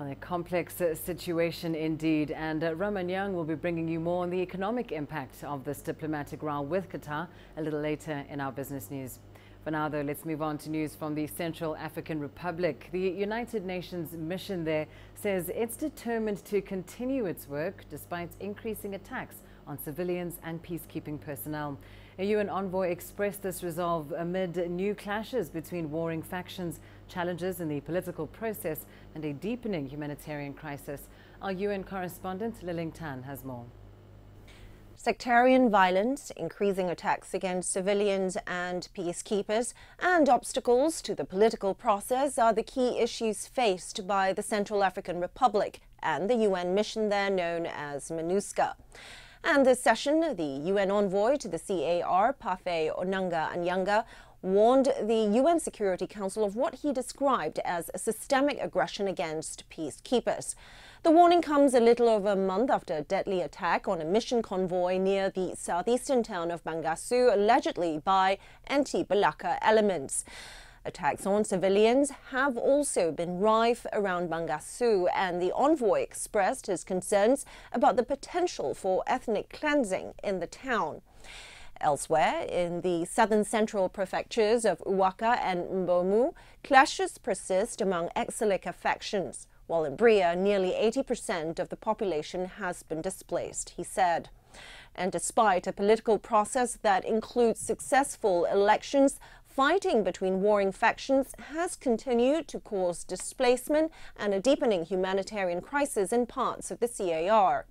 A complex situation indeed, and Roman Young will be bringing you more on the economic impact of this diplomatic row with Qatar a little later in our business news. For now, though, let's move on to news from the Central African Republic. The United Nations mission there says it's determined to continue its work despite increasing attacks on civilians and peacekeeping personnel. A UN envoy expressed this resolve amid new clashes between warring factions, challenges in the political process, and a deepening humanitarian crisis. Our UN correspondent, Liling Tan, has more. Sectarian violence, increasing attacks against civilians and peacekeepers, and obstacles to the political process are the key issues faced by the Central African Republic and the UN mission there known as MINUSCA. And this session, the UN envoy to the C.A.R, Pafe Onanga Anyanga, warned the UN Security Council of what he described as a systemic aggression against peacekeepers. The warning comes a little over a month after a deadly attack on a mission convoy near the southeastern town of Bangassou, allegedly by anti-Balaka elements. Attacks on civilians have also been rife around Bangassou, and the envoy expressed his concerns about the potential for ethnic cleansing in the town. Elsewhere, in the southern central prefectures of Ouaka and Mbomu, clashes persist among ex-Seleka factions, while in Bria, nearly 80% of the population has been displaced, he said. And despite a political process that includes successful elections, fighting between warring factions has continued to cause displacement and a deepening humanitarian crisis in parts of the C.A.R.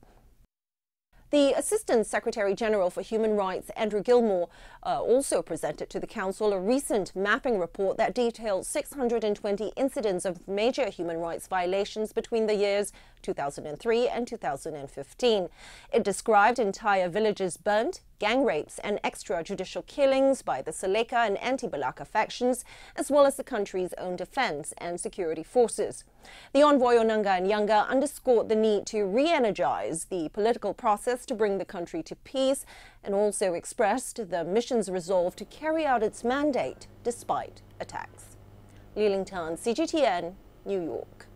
The Assistant Secretary-General for Human Rights, Andrew Gilmore, also presented to the Council a recent mapping report that details 620 incidents of major human rights violations between the years 2003 and 2015. It described entire villages burnt, gang rapes and extrajudicial killings by the Seleka and anti-Balaka factions, as well as the country's own defense and security forces. The envoy Onanga Anyanga underscored the need to re-energize the political process to bring the country to peace, and also expressed the mission's resolve to carry out its mandate despite attacks. Liling Tan, CGTN, New York.